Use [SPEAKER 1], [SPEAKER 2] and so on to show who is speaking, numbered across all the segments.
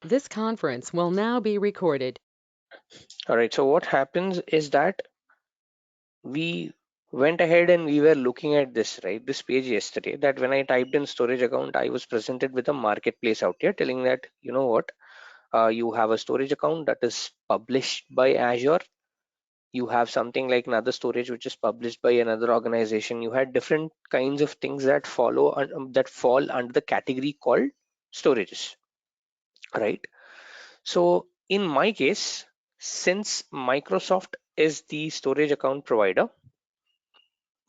[SPEAKER 1] This conference will now be recorded.
[SPEAKER 2] All right, so what happens is that we went ahead and we were looking at this, right? This page yesterday, that when I typed in storage account, I was presented with a marketplace out here telling that, you know what, you have a storage account that is published by Azure. You have something like another storage which is published by another organization. You had different kinds of things that that fall under the category called storages, right? So in my case, since Microsoft is the storage account provider,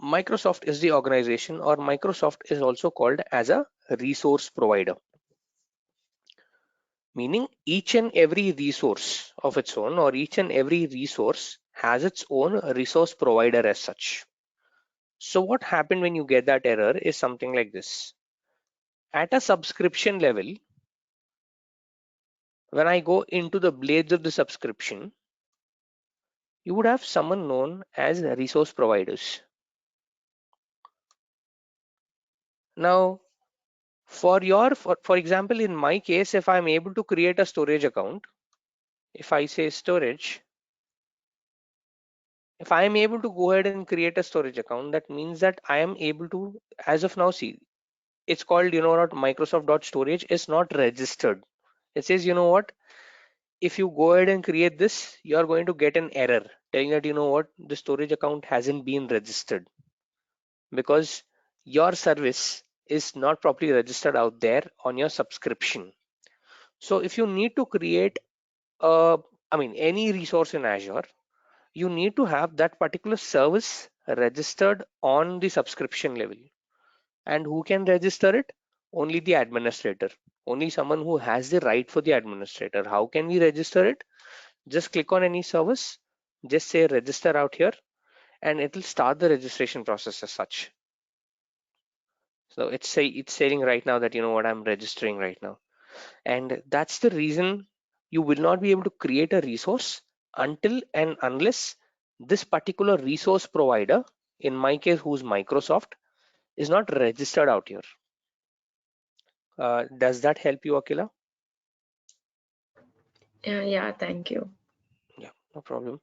[SPEAKER 2] Microsoft is the organization, or Microsoft is also called as a resource provider, meaning each and every resource of its own, or each and every resource has its own resource provider as such. So what happened when you get that error is something like this. At a subscription level, when I go into the blades of the subscription, you would have someone known as resource providers. Now, for example, in my case, if I'm able to create a storage account, if I say storage, if I am able to go ahead and create a storage account, that means that I am able to, as of now, see, it's called, you know what, Microsoft.storage is not registered. It says, you know what, if you go ahead and create this, you are going to get an error telling that, you know what, the storage account hasn't been registered because your service is not properly registered out there on your subscription. So if you need to create any resource in Azure, you need to have that particular service registered on the subscription level. And who can register it? Only the administrator, only someone who has the right for the administrator. How can we register it? Just click on any service, just say register out here, and it will start the registration process as such. So it's saying right now that, you know what, I'm registering right now. And that's the reason you will not be able to create a resource until and unless this particular resource provider, in my case who's Microsoft, is not registered out here. Does that help you, Akila?
[SPEAKER 3] Yeah, thank you.
[SPEAKER 2] Yeah, no problem.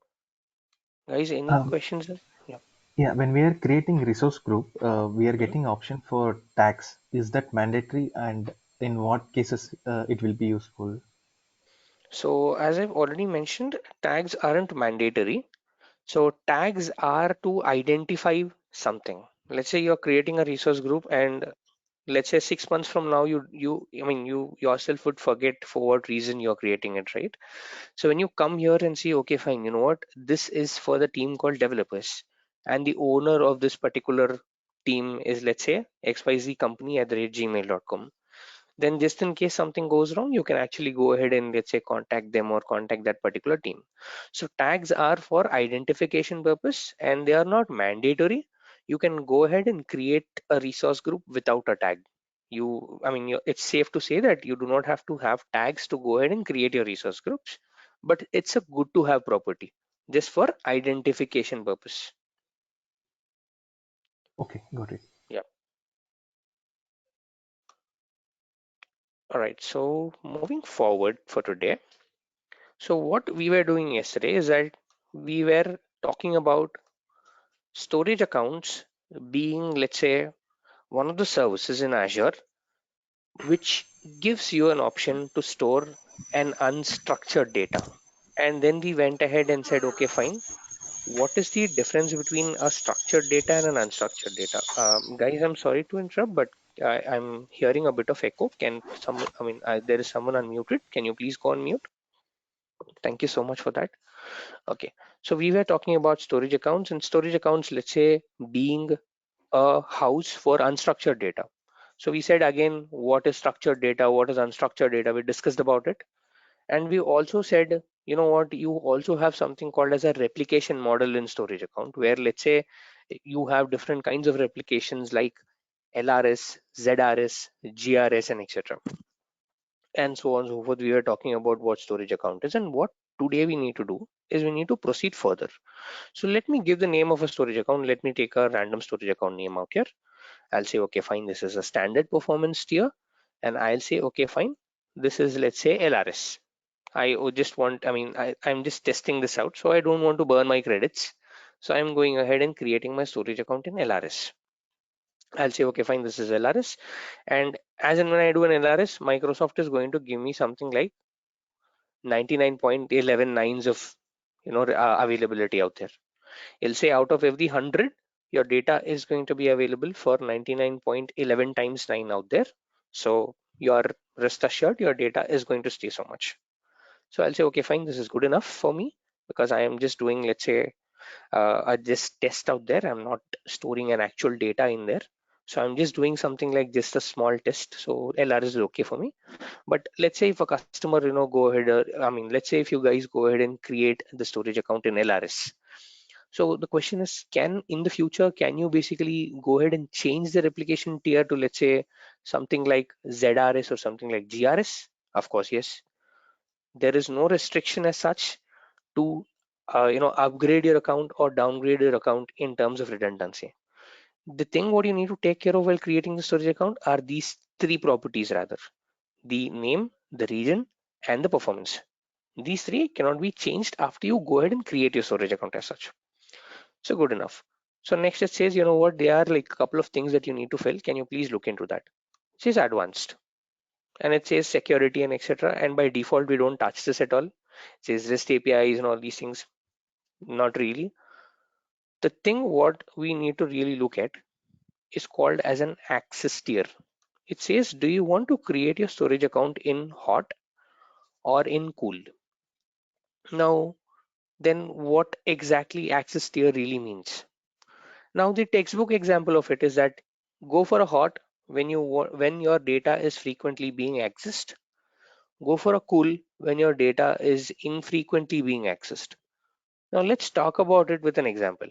[SPEAKER 2] Guys, any
[SPEAKER 4] Um,
[SPEAKER 2] questions? Yeah.
[SPEAKER 4] yeah, when we are creating resource group, we are
[SPEAKER 2] Mhm.
[SPEAKER 4] getting option for tags. Is that mandatory, and in what cases it will be useful?
[SPEAKER 2] So as I've already mentioned, tags aren't mandatory. So tags are to identify something. Let's say you're creating a resource group, and let's say 6 months from now, you yourself would forget for what reason you're creating it, right? So when you come here and see, okay, fine, you know what, this is for the team called developers, and the owner of this particular team is, let's say, XYZ company at the rate gmail.com. Then just in case something goes wrong, you can actually go ahead and, let's say, contact them or contact that particular team. So tags are for identification purpose and they are not mandatory. You can go ahead and create a resource group without a tag. It's safe to say that you do not have to have tags to go ahead and create your resource groups, but it's a good to have property just for identification purpose.
[SPEAKER 4] Okay, got it.
[SPEAKER 2] Yeah. All right. So moving forward for today. So what we were doing yesterday is that we were talking about storage accounts being, let's say, one of the services in Azure, which gives you an option to store an unstructured data. And then we went ahead and said, okay, fine. What is the difference between a structured data and an unstructured data? Guys, I'm sorry to interrupt, but I'm hearing a bit of echo. Can someone, there is someone unmuted. Can you please go on mute? Thank you so much for that. Okay, so we were talking about storage accounts, and storage accounts, let's say, being a house for unstructured data. So we said again, what is structured data? What is unstructured data? We discussed about it. And we also said, you know what, you also have something called as a replication model in storage account, where let's say you have different kinds of replications like LRS, ZRS, GRS, and etc. And so on and so forth. We were talking about what storage account is, and what today we need to do is we need to proceed further. So let me give the name of a storage account. Let me take a random storage account name out here. I'll say, okay, fine, this is a standard performance tier. And I'll say, okay, fine, this is, let's say, LRS. I'm just testing this out, so I don't want to burn my credits. So I'm going ahead and creating my storage account in LRS. I'll say, okay, fine, this is LRS. And as and when I do an LRS, Microsoft is going to give me something like 99.119 of availability out there. It'll say out of every 100, your data is going to be available for 99.11 times 9 out there. So you're rest assured your data is going to stay so much. So I'll say, okay, fine, this is good enough for me because I am just doing, let's say, just test out there. I'm not storing an actual data in there. So I'm just doing something like just a small test. So LR is okay for me. But let's say if a customer, go ahead, let's say if you guys go ahead and create the storage account in LRS. So the question is, in the future, can you basically go ahead and change the replication tier to, let's say, something like ZRS or something like GRS? Of course, yes. There is no restriction as such to upgrade your account or downgrade your account in terms of redundancy. The thing what you need to take care of while creating the storage account are these three properties rather: the name, the region, and the performance. These three cannot be changed after you go ahead and create your storage account as such. So good enough. So next it says, you know what, there are like a couple of things that you need to fill. Can you please look into that? It says advanced, and it says security and etc. And by default, we don't touch this at all. It says REST APIs and all these things. Not really. The thing what we need to really look at is called as an access tier. It says, do you want to create your storage account in hot or in cool? Now, then what exactly access tier really means? Now, the textbook example of it is that go for a hot when your data is frequently being accessed. Go for a cool when your data is infrequently being accessed. Now, let's talk about it with an example.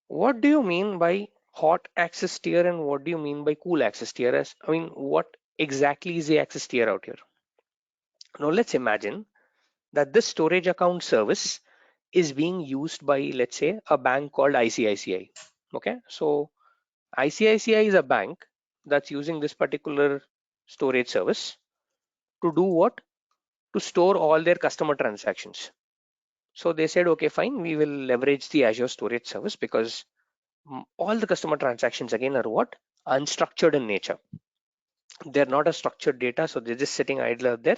[SPEAKER 2] What do you mean by hot access tier and what do you mean by cool access tier? What exactly is the access tier out here? Now, let's imagine that this storage account service is being used by, let's say, a bank called ICICI. Okay, so ICICI is a bank that's using this particular storage service to do what? To store all their customer transactions. So they said, okay, fine, we will leverage the Azure storage service because all the customer transactions again are what? Unstructured in nature. They're not a structured data, so they're just sitting idle out there.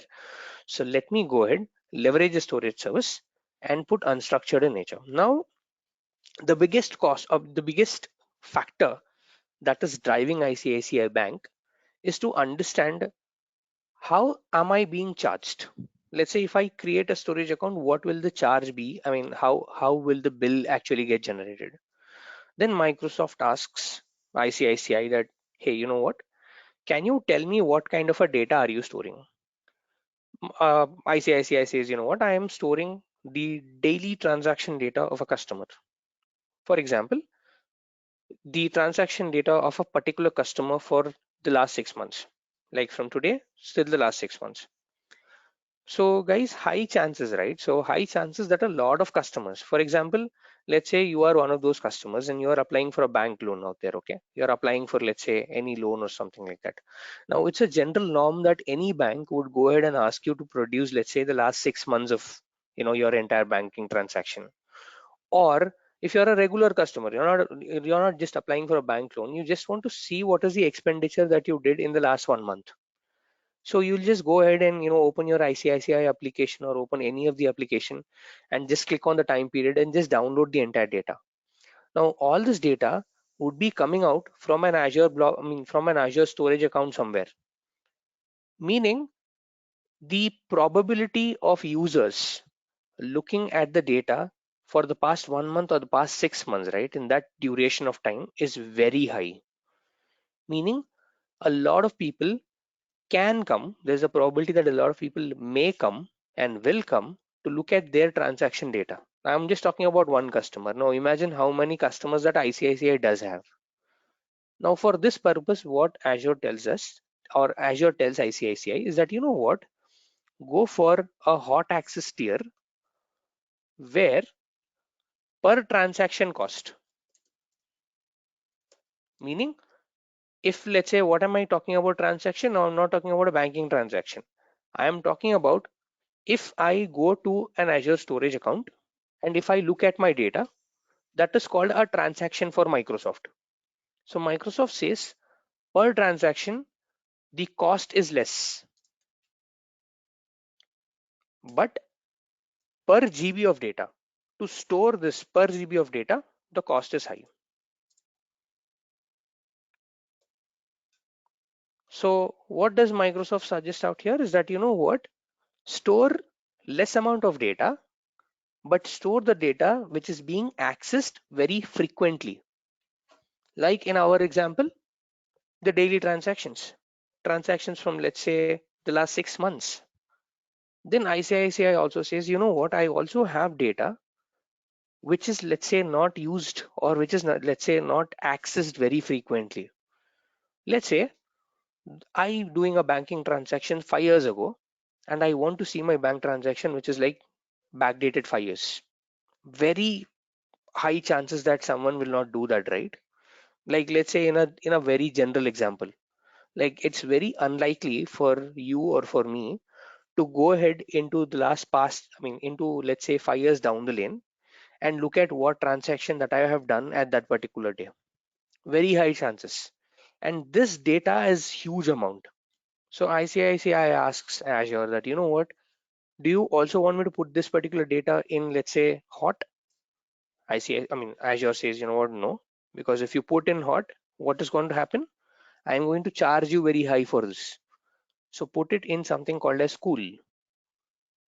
[SPEAKER 2] So let me go ahead, leverage the storage service and put unstructured in nature. Now, the biggest factor that is driving ICICI Bank is to understand how am I being charged. Let's say if I create a storage account, what will the charge be? How will the bill actually get generated? Then Microsoft asks ICICI that, hey, you know what? Can you tell me what kind of a data are you storing? ICICI says, you know what? I am storing the daily transaction data of a customer. For example, the transaction data of a particular customer for the last 6 months, like from today till the last 6 months. So guys, high chances, right? So high chances that a lot of customers, for example, let's say you are one of those customers and you are applying for a bank loan out there, okay? You're applying for, let's say, any loan or something like that. Now, it's a general norm that any bank would go ahead and ask you to produce, let's say, the last 6 months of, your entire banking transaction. Or if you're a regular customer, you're not just applying for a bank loan, you just want to see what is the expenditure that you did in the last 1 month. So you'll just go ahead and open your ICICI application or open any of the application and just click on the time period and just download the entire data. Now all this data would be coming out from an from an Azure storage account somewhere. Meaning the probability of users looking at the data for the past 1 month or the past 6 months, right, in that duration of time is very high. Meaning a lot of people can come, there's a probability that a lot of people may come and will come to look at their transaction data. I'm just talking about one customer. Now imagine how many customers that ICICI does have. Now for this purpose, what Azure tells us, or Azure tells ICICI, is that, you know what, go for a hot access tier where per transaction cost, meaning if let's say, what am I talking about transaction? Now I'm not talking about a banking transaction. I am talking about if I go to an Azure storage account and if I look at my data, that is called a transaction for Microsoft. So Microsoft says per transaction, the cost is less, but per GB of data, to store this per GB of data, the cost is high. So what does Microsoft suggest out here is that, you know what, store less amount of data, but store the data which is being accessed very frequently. Like in our example, the daily transactions from, let's say, the last 6 months. Then ICICI also says, you know what, I also have data which is, let's say, not used, or which is not, let's say, not accessed very frequently. Let's say I doing a banking transaction 5 years ago and I want to see my bank transaction which is like backdated 5 years. Very high chances that someone will not do that, right? Like, let's say, in a very general example, like it's very unlikely for you or for me to go ahead into the last past, I mean, into, let's say, 5 years down the lane and look at what transaction that I have done at that particular day. Very high chances. And this data is huge amount. So ICICI asks Azure that, you know what, do you also want me to put this particular data in, let's say, hot? I mean, Azure says, you know what, no, because if you put in hot, what is going to happen? I'm going to charge you very high for this. So put it in something called as cool.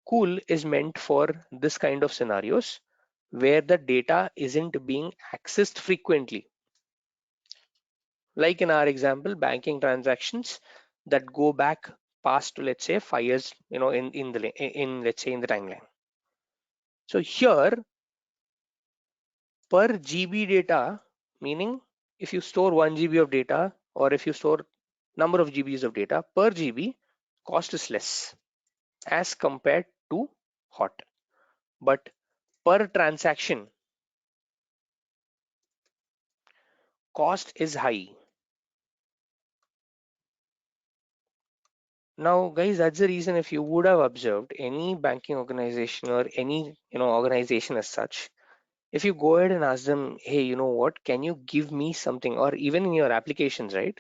[SPEAKER 2] Cool is meant for this kind of scenarios where the data isn't being accessed frequently. Like in our example, banking transactions that go back past to, let's say, 5 years, in let's say in the timeline. So here per GB data, meaning if you store 1 GB of data or if you store number of GBs of data per GB, cost is less as compared to hot. But per transaction, cost is high. Now, guys, that's the reason if you would have observed any banking organization or any organization as such, if you go ahead and ask them, hey, you know what, can you give me something, or even in your applications, right?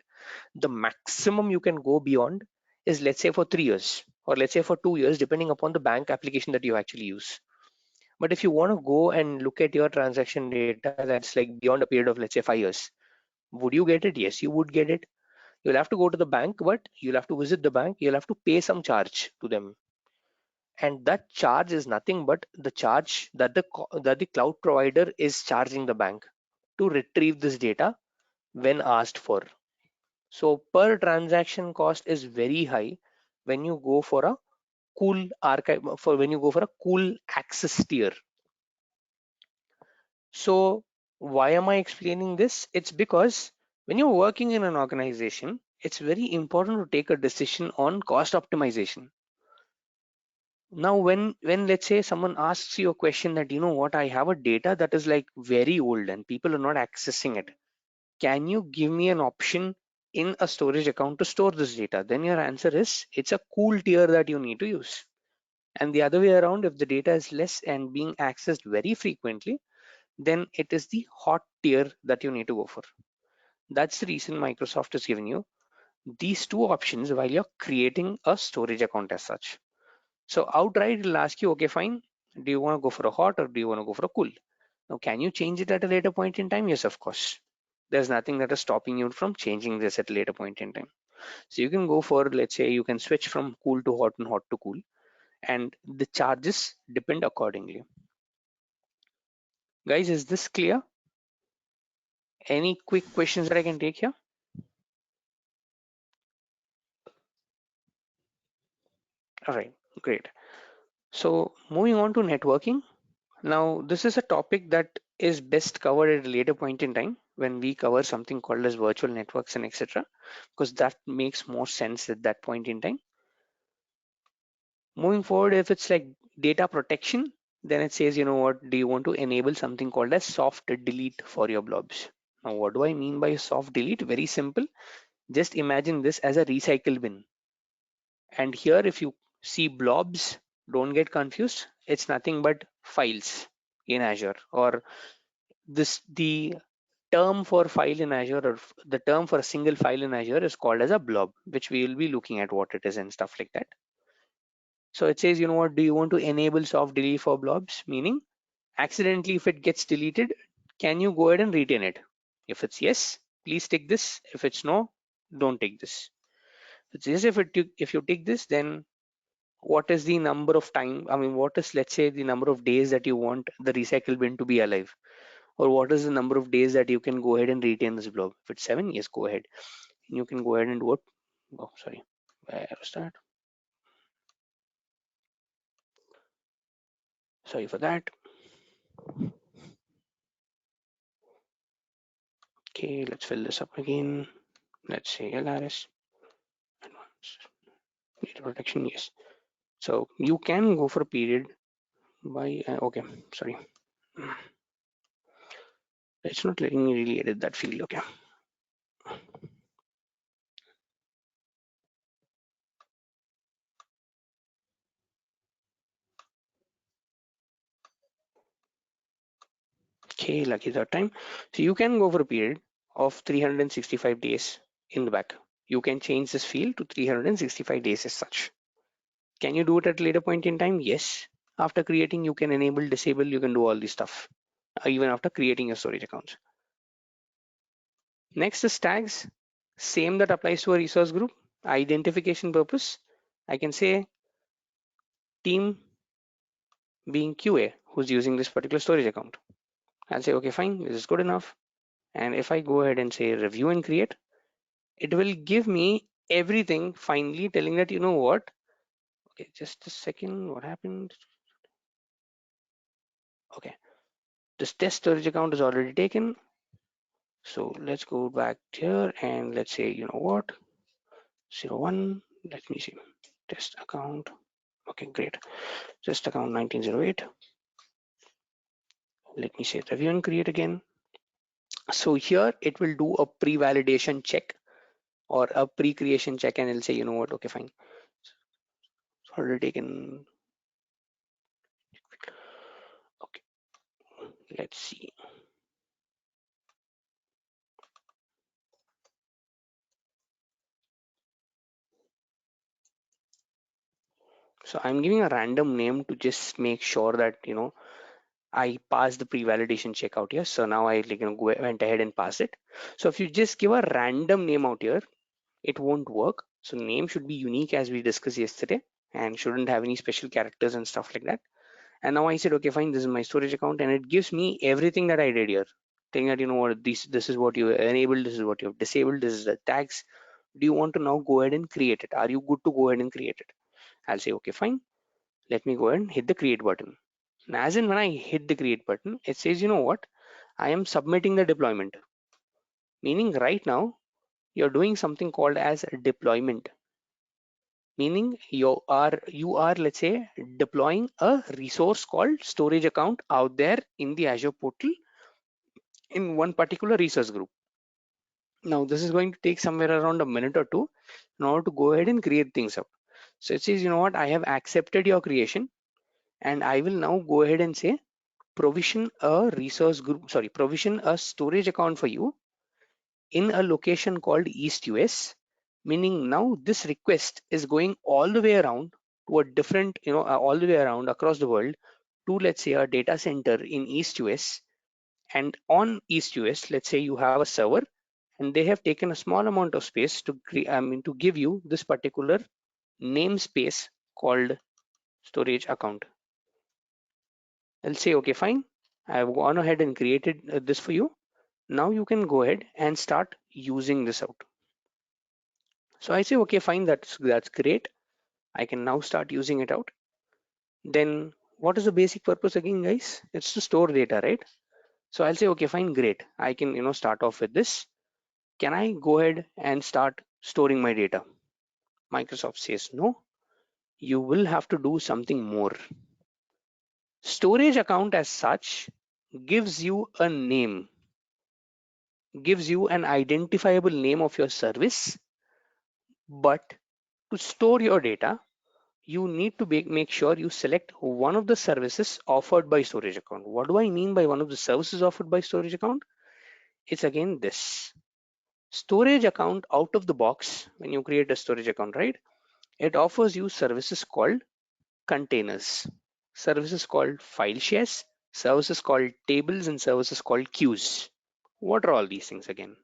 [SPEAKER 2] The maximum you can go beyond is, let's say, for 3 years or let's say for 2 years, depending upon the bank application that you actually use. But if you want to go and look at your transaction data that's like beyond a period of, let's say, 5 years, would you get it? Yes, you would get it. You'll have to go to the bank, but you'll have to visit the bank. You'll have to pay some charge to them. And that charge is nothing but the charge that the cloud provider is charging the bank to retrieve this data when asked for. So per transaction cost is very high when you go for a cool archive, for when you go for a cool access tier. So why am I explaining this? It's because when you're working in an organization, it's very important to take a decision on cost optimization. Now, when let's say someone asks you a question that, you know what, I have a data that is like very old and people are not accessing it. Can you give me an option in a storage account to store this data? Then your answer is it's a cool tier that you need to use. And the other way around, if the data is less and being accessed very frequently, then it is the hot tier that you need to go for. That's the reason Microsoft has given you these two options while you're creating a storage account as such. So outright it'll ask you, okay, fine. Do you want to go for a hot or do you want to go for a cool? Now, can you change it at a later point in time? Yes, of course. There's nothing that is stopping you from changing this at a later point in time. So you can go for, let's say, you can switch from cool to hot and hot to cool, and the charges depend accordingly. Guys, is this clear? Any quick questions that I can take here? All right, great. So moving on to networking. Now, this is a topic that is best covered at a later point in time when we cover something called as virtual networks and etc. because that makes more sense at that point in time. Moving forward, if it's like data protection, then it says, you know what, do you want to enable something called as soft delete for your blobs? Now, what do I mean by soft delete? Very simple. Just imagine this as a recycle bin. And here, if you see blobs, don't get confused. It's nothing but files in Azure, or the term for file in Azure, or the term for a single file in Azure is called as a blob, which we will be looking at what it is and stuff like that. So it says, you know what, do you want to enable soft delete for blobs? Meaning, accidentally, if it gets deleted, can you go ahead and retain it? If it's yes, please take this. If it's no, don't take this. It's yes, if you take this, then what is the number of time? I mean, what is, let's say, the number of days that you want the recycle bin to be alive? Or what is the number of days that you can go ahead and retain this blob? If it's 7, yes, go ahead. You can go ahead and do it. Oh, sorry. Where was that? Sorry for that. Okay, let's fill this up again. Let's say LRS advanced data protection. Yes. So you can go for a period by okay. Sorry, it's not letting me really edit that field. Okay. Okay, lucky that time. So you can go for a period of 365 days in the back. You can change this field to 365 days as such. Can you do it at a later point in time? Yes. After creating, you can enable, disable, you can do all this stuff, even after creating your storage accounts. Next is tags. Same that applies to a resource group. Identification purpose, I can say team being QA who's using this particular storage account. I'll say, okay, fine, this is good enough. And if I go ahead and say review and create, it will give me everything finally telling that, you know what? Okay, just a second, what happened? Okay, this test storage account is already taken. So let's go back here and let's say, you know what? 01, let me see, test account. Okay, great. Test account 1908. Let me say review and create again. So here it will do a pre-validation check or a pre-creation check, and it'll say, you know what, okay, fine. It's already taken. Okay, let's see. So I'm giving a random name to just make sure that, you know, I passed the pre-validation check out here. So now I went ahead and passed it. So if you just give a random name out here, it won't work. So name should be unique as we discussed yesterday and shouldn't have any special characters and stuff like that. And now I said, okay, fine, this is my storage account, and it gives me everything that I did here. Saying that, you know what, this is what you enabled, this is what you have disabled, this is the tags. Do you want to now go ahead and create it? Are you good to go ahead and create it? I'll say, okay, fine. Let me go ahead and hit the create button. And as in when I hit the create button, it says, you know what? I am submitting the deployment. Meaning right now, you're doing something called as deployment. Meaning you are, let's say, deploying a resource called storage account out there in the Azure portal in one particular resource group. Now this is going to take somewhere around a minute or two in order to go ahead and create things up. So it says, you know what, I have accepted your creation, and I will now go ahead and say provision a resource group, sorry, provision a storage account for you in a location called East US. Meaning now this request is going all the way around to a different, all the way around across the world to, let's say, a data center in East US. And on East US, let's say you have a server, and they have taken a small amount of space to to give you this particular namespace called storage account. I'll say, okay, fine. I've gone ahead and created this for you. Now you can go ahead and start using this out. So I say, okay, fine, that's great. I can now start using it out. Then what is the basic purpose again, guys? It's to store data, right? So I'll say, okay, fine, great. I can, start off with this. Can I go ahead and start storing my data? Microsoft says, no, you will have to do something more. Storage account as such gives you a name. gives you an identifiable name of your service, but to store your data, you need to make sure you select one of the services offered by storage account. What do I mean by one of the services offered by storage account? It's again this. Storage account out of the box, when you create a storage account, right? It offers you services called containers, services called file shares, services called tables, and services called queues. What are all these things again?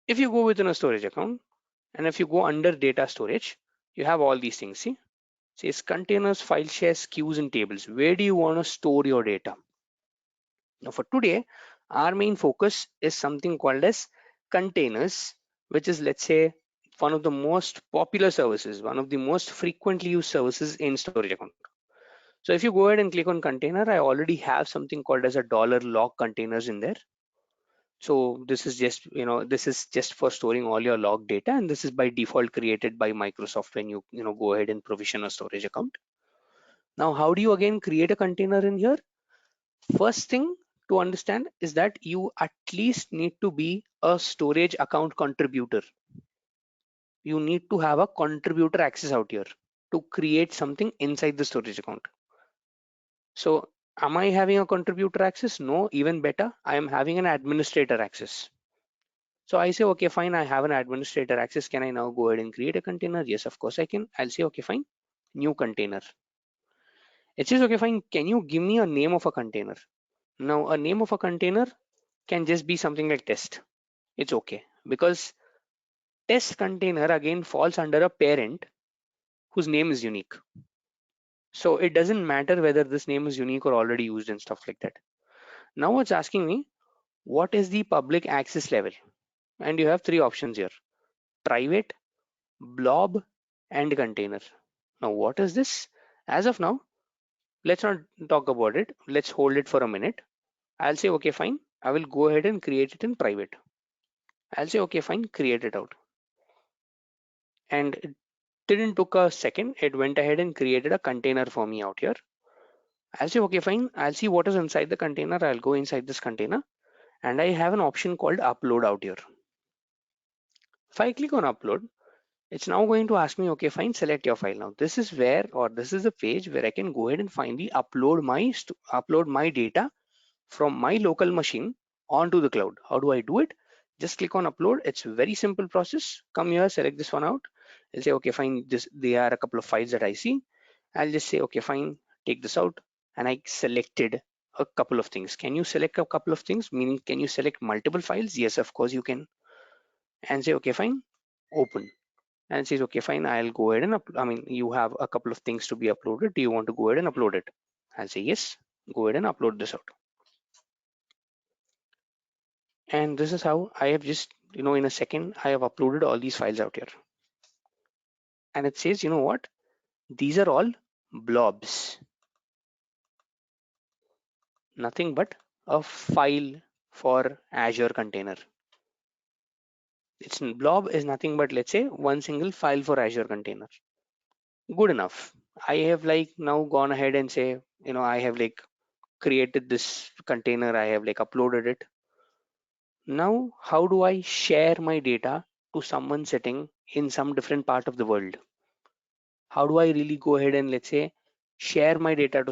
[SPEAKER 2] If you go within a storage account and if you go under data storage, you have all these things. See, says containers, file shares, queues, and tables. Where do you want to store your data? Now, for today, our main focus is something called as containers, which is, let's say, one of the most popular services, one of the most frequently used services in storage account. So if you go ahead and click on container, I already have something called as a $log containers in there. So this is just, this is just for storing all your log data, and this is by default created by Microsoft when you go ahead and provision a storage account. Now, how do you again create a container in here? First thing to understand is that you at least need to be a storage account contributor. You need to have a contributor access out here to create something inside the storage account. So am I having a contributor access? No, even better, I am having an administrator access. So I say, okay, fine, I have an administrator access. Can I now go ahead and create a container? Yes, of course I can. I'll say, okay, fine, new container. It says, okay, fine, can you give me a name of a container? Now, a name of a container can just be something like test. It's okay because test container again falls under a parent whose name is unique. So it doesn't matter whether this name is unique or already used and stuff like that. Now it's asking me, what is the public access level? And you have three options here: private, blob, and container. Now, what is this? As of now, let's not talk about it. Let's hold it for a minute. I'll say, okay, fine. I will go ahead and create it in private. I'll say, okay, fine, create it out. And it didn't took a second. It went ahead and created a container for me out here. I'll say, okay, fine. I'll see what is inside the container. I'll go inside this container and I have an option called upload out here. If I click on upload, it's now going to ask me, okay, fine, select your file. Now this is where, or this is the page where I can go ahead and finally upload my data from my local machine onto the cloud. How do I do it? Just click on upload. It's a very simple process. Come here, select this one out. I'll say, okay, fine, they are a couple of files that I see. I'll just say, okay, fine, take this out. And I selected a couple of things. Can you select a couple of things? Meaning, can you select multiple files? Yes, of course you can. And say, okay, fine, open. And it says, okay, fine, I'll go ahead and you have a couple of things to be uploaded. Do you want to go ahead and upload it? I'll say, yes, go ahead and upload this out. And this is how I have just, in a second, I have uploaded all these files out here. And it says, you know what? These are all blobs. Nothing but a file for Azure container. Its blob is nothing but, let's say, one single file for Azure container. Good enough. I have now gone ahead and say, I have created this container. I have uploaded it. Now, how do I share my data to someone sitting in some different part of the world? How do I really go ahead and, let's say, share my data to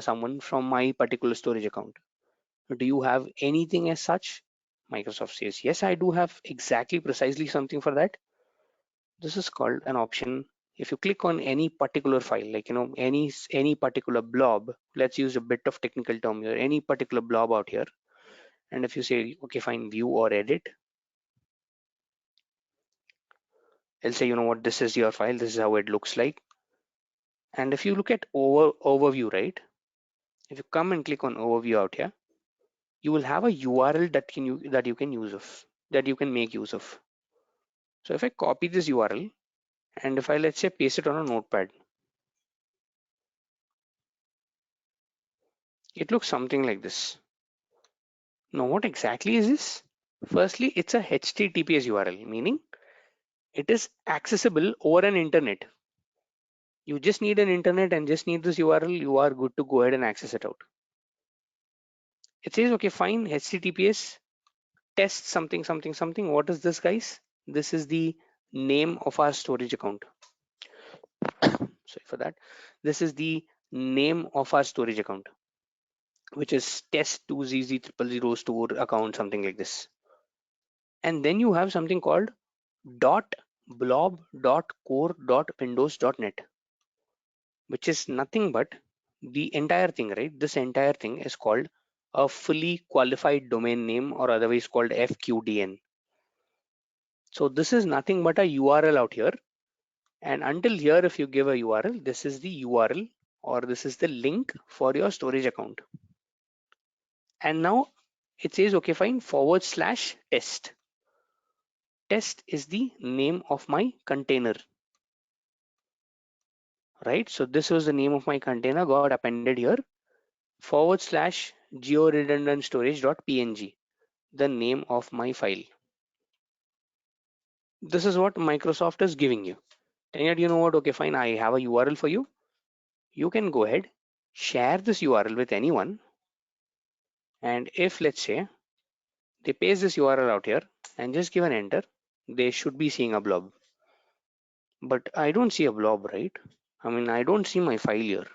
[SPEAKER 2] someone from my particular storage account? Do you have anything as such? Microsoft says, yes, I do have exactly precisely something for that. This is called an option. If you click on any particular file, any particular blob, let's use a bit of technical term here, any particular blob out here. And if you say, okay, fine, view or edit, it'll say, you know what, this is your file. This is how it looks like. And if you look at overview, right? If you come and click on overview out here, you will have a URL that you can use of, that you can make use of. So if I copy this URL and if I, let's say, paste it on a notepad, it looks something like this. Now, what exactly is this? Firstly, it's a HTTPS URL, meaning it is accessible over an internet. You just need an internet and just need this URL, you are good to go ahead and access it out. It says, okay, fine, HTTPS test something something something. What is this, guys? This is the name of our storage account. Sorry for that. This is the name of our storage account, which is test2zz000 store account, something like this. And then you have something called .blob.core.windows.net, which is nothing but the entire thing, right? This entire thing is called a fully qualified domain name, or otherwise called FQDN. So this is nothing but a URL out here. And until here, if you give a URL, this is the URL, or this is the link for your storage account. And now it says, okay, fine, /test. Test is the name of my container, right? So this was the name of my container, got appended here, /georedundantstorage.png, the name of my file. This is what Microsoft is giving you. And yet, you know what? Okay, fine, I have a URL for you. You can go ahead, share this URL with anyone. And if, let's say, they paste this URL out here and just give an enter, they should be seeing a blob. But I don't see a blob, right? I mean, I don't see my file here.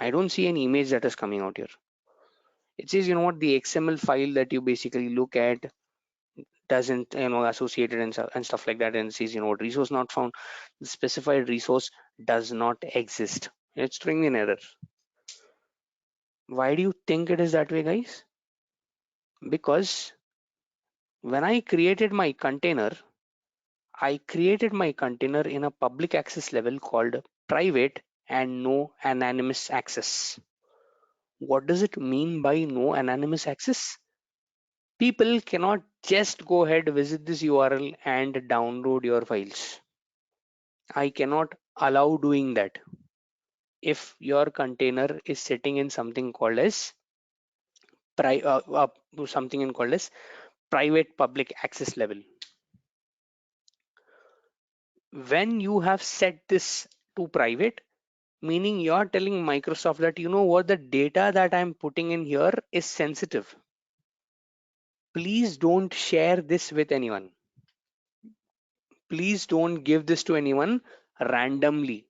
[SPEAKER 2] I don't see any image that is coming out here. It says, you know what, the XML file that you basically look at doesn't, associated and stuff like that. And it says, resource not found. The specified resource does not exist. It's throwing me an error. Why do you think it is that way, guys? Because when I created my container, I created my container in a public access level called private and no anonymous access. What does it mean by no anonymous access? People cannot just go ahead, visit this URL and download your files. I cannot allow doing that if your container is sitting in something called as private public access level. When you have set this to private, meaning you're telling Microsoft that, you know what, the data that I'm putting in here is sensitive. Please don't share this with anyone. Please don't give this to anyone randomly.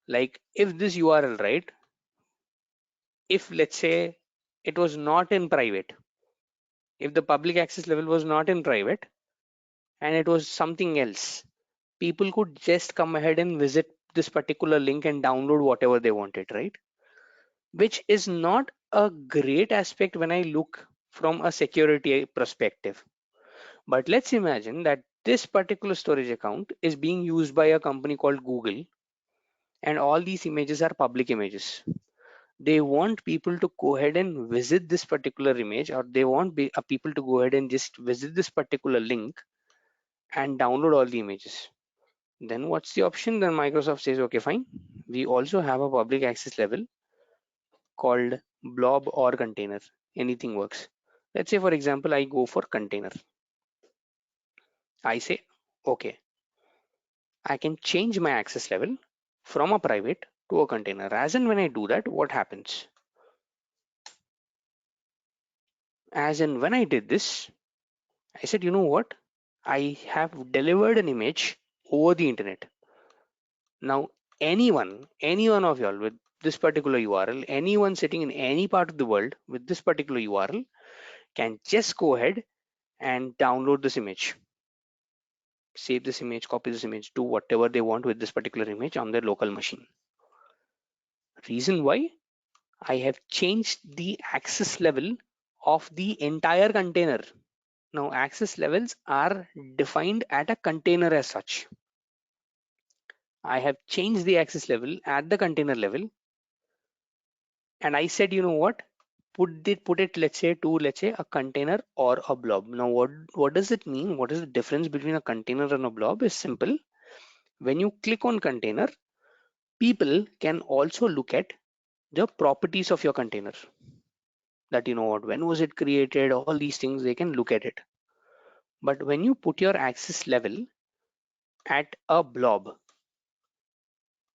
[SPEAKER 2] Like if this URL, right? If let's say it was not in private, if the public access level was not in private and it was something else, people could just come ahead and visit this particular link and download whatever they wanted, right? Which is not a great aspect when I look from a security perspective. But let's imagine that this particular storage account is being used by a company called Google, and all these images are public images. They want people to go ahead and visit this particular image, or they want people to go ahead and just visit this particular link and download all the images. Then what's the option? Then Microsoft says, okay, fine. We also have a public access level called blob or container. Anything works. Let's say, for example, I go for container. I say, okay, I can change my access level from a private to a container. As and when I do that, what happens? As in when I did this, I said, you know what? I have delivered an image over the internet. Now, any one of y'all with this particular URL, anyone sitting in any part of the world with this particular URL can just go ahead and download this image, save this image, copy this image, do whatever they want with this particular image on their local machine. Reason why? I have changed the access level of the entire container. Now, access levels are defined at a container as such. I have changed the access level at the container level, and I said, you know what? Put it, let's say, to a container or a blob. Now, what does it mean? What is the difference between a container and a blob? Is simple. When you click on container, people can also look at the properties of your container. That, you know what, when was it created? All these things they can look at it. But when you put your access level at a blob,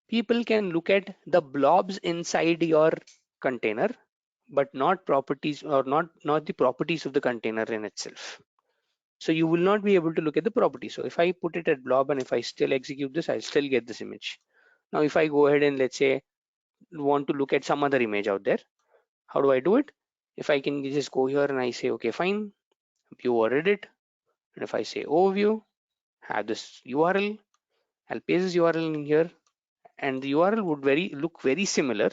[SPEAKER 2] people can look at the blobs inside your container, but not properties, or not the properties of the container in itself. So you will not be able to look at the property. So if I put it at blob and if I still execute this, I'll still get this image. Now if I go ahead and let's say want to look at some other image out there, how do I do it? If I can just go here and I say, okay, fine, view or edit. And if I say overview, have this URL, I'll paste this URL in here, and the URL would look very similar.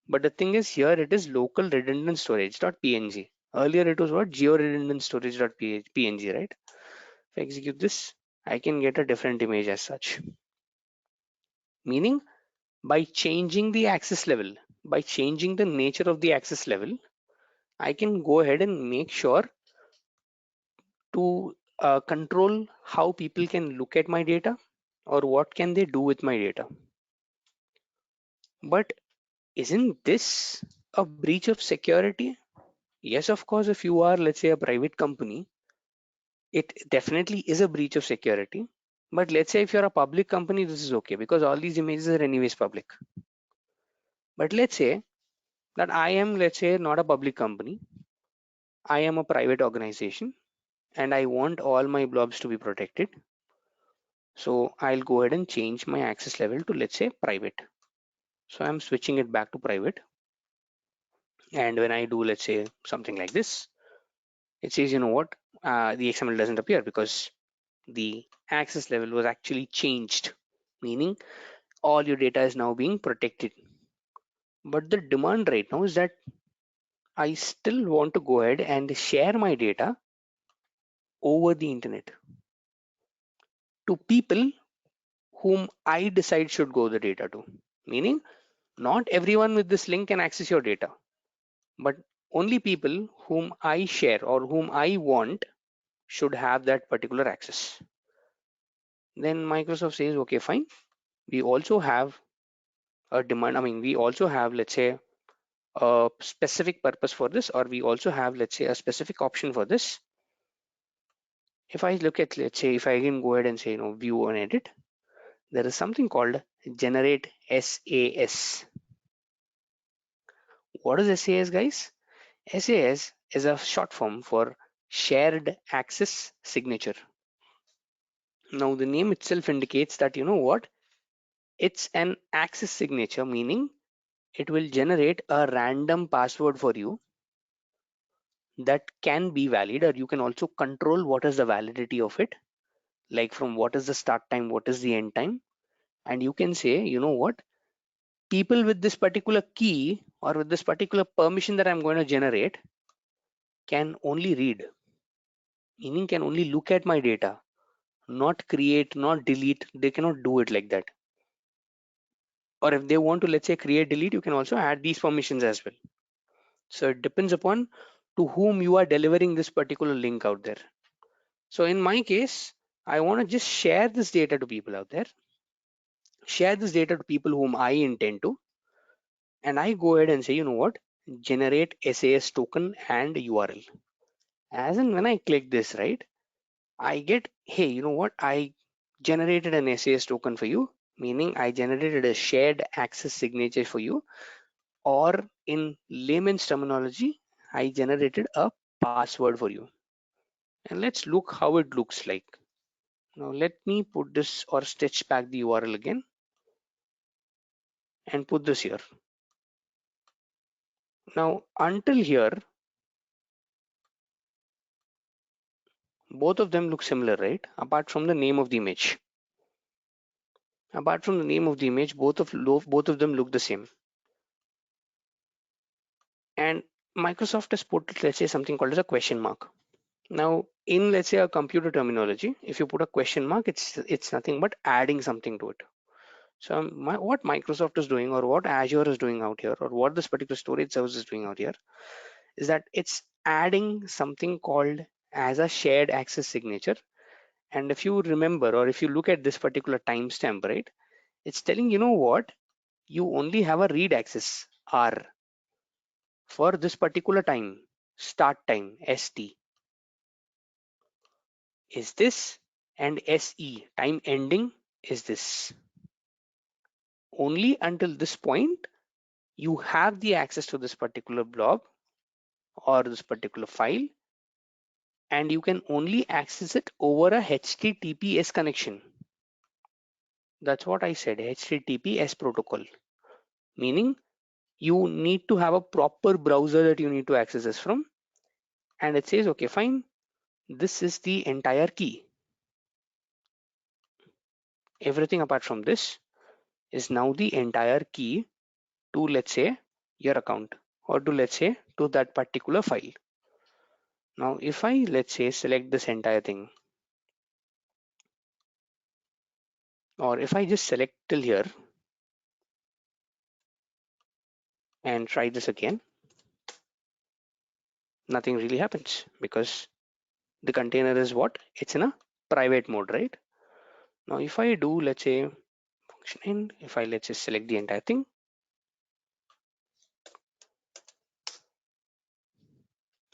[SPEAKER 2] But the thing is here it is local redundant storage.png. Earlier it was what? Geo redundant storage.png, right? If I execute this, I can get a different image as such. Meaning by changing the access level, by changing the nature of the access level, I can go ahead and make sure to control how people can look at my data or what can they do with my data. But isn't this a breach of security? Yes, of course, if you are, let's say, a private company, it definitely is a breach of security. But let's say if you're a public company, this is okay because all these images are anyways public. But let's say that I am, let's say, not a public company. I am a private organization and I want all my blobs to be protected. So I'll go ahead and change my access level to, let's say, private. So I'm switching it back to private. And when I do, let's say, something like this, it says, you know what, the XML doesn't appear because the access level was actually changed, meaning all your data is now being protected. But the demand right now is that I still want to go ahead and share my data over the internet to people whom I decide should go the data to. Meaning, not everyone with this link can access your data, but only people whom I share or whom I want should have that particular access. Then Microsoft says, okay, fine. We also have a demand. I mean, we also have, let's say, a specific purpose for this, or we also have, let's say, a specific option for this. If I look at, let's say, if I can go ahead and say, view and edit, there is something called generate SAS. What is SAS, guys? SAS is a short form for shared access signature. Now, the name itself indicates that, you know what? It's an access signature, meaning it will generate a random password for you that can be valid, or you can also control what is the validity of it, like from what is the start time, what is the end time. And you can say, you know what, people with this particular key or with this particular permission that I'm going to generate can only read, meaning can only look at my data, not create, not delete. They cannot do it like that. Or if they want to, let's say, create, delete, you can also add these permissions as well. So it depends upon to whom you are delivering this particular link out there. So in my case, I want to just share this data to people out there, share this data to people whom I intend to, and I go ahead and say, you know what, generate SAS token and URL. As in when I click this, right, I get, hey, you know what, I generated an SAS token for you, meaning I generated a shared access signature for you, or in layman's terminology, I generated a password for you. And let's look how it looks like. Now let me put this or stitch back the URL again and put this here. Now until here, both of them look similar, right? Apart from the name of the image. Apart from the name of the image, both of them look the same. And Microsoft has put, let's say, something called as a question mark. Now, in, let's say, a computer terminology, if you put a question mark, it's nothing but adding something to it. So what Microsoft is doing, or what Azure is doing out here, or what this particular storage service is doing out here, is that it's adding something called as a shared access signature. And if you remember, or if you look at this particular timestamp, right, it's telling, you know what, you only have a read access R for this particular time, start time, ST is this, and SE, time ending, is this. Only until this point, you have the access to this particular blob or this particular file, and you can only access it over a HTTPS connection. That's what I said, HTTPS protocol, meaning you need to have a proper browser that you need to access this from. And it says, okay, fine, this is the entire key. Everything apart from this is now the entire key to, let's say, your account, or to, let's say, to that particular file. Now, if I, let's say, select this entire thing, or if I just select till here and try this again, nothing really happens because the container is what? It's in a private mode, right? Now, if I do, let's say, function end, if I, let's say, select the entire thing,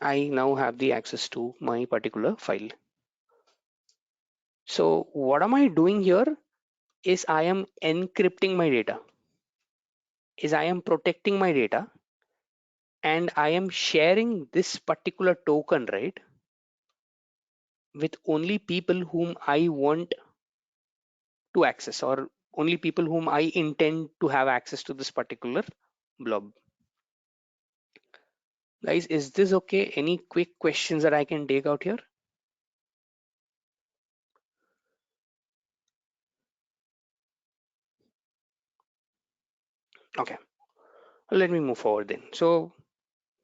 [SPEAKER 2] I now have the access to my particular file. So what am I doing here is I am encrypting my data, is I am protecting my data, and I am sharing this particular token, right, with only people whom I want to access, or only people whom I intend to have access to this particular blob. Guys, is this okay? Any quick questions that I can take out here? Okay, let me move forward then. So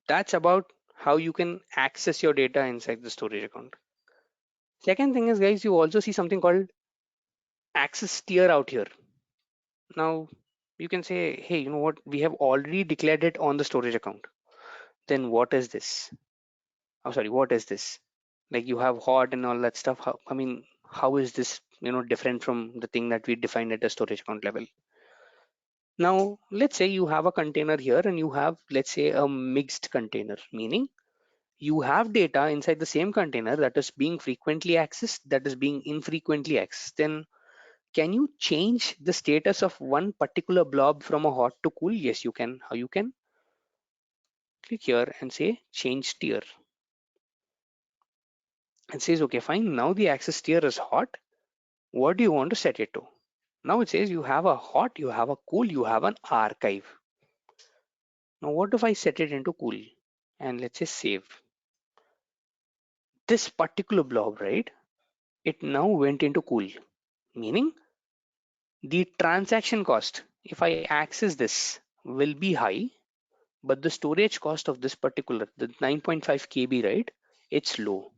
[SPEAKER 2] that's about how you can access your data inside the storage account. Second thing is, guys, you also see something called access tier out here. Now you can say, hey, you know what, we have already declared it on the storage account. Then what is this? Oh, sorry, what is this? Like, you have hot and all that stuff. How, I mean, how is this, different from the thing that we defined at the storage account level? Now, let's say you have a container here and you have, let's say, a mixed container, meaning you have data inside the same container that is being frequently accessed, that is being infrequently accessed. Then can you change the status of one particular blob from a hot to cool? Yes, you can. How you can? Click here and say change tier. It says, okay, fine. Now the access tier is hot. What do you want to set it to? Now it says you have a hot, you have a cool, you have an archive. Now what if I set it into cool and let's say save? This particular blob, right? It now went into cool, meaning the transaction cost, if I access this, will be high, but the storage cost of this particular, the 9.5 KB, right? It's low.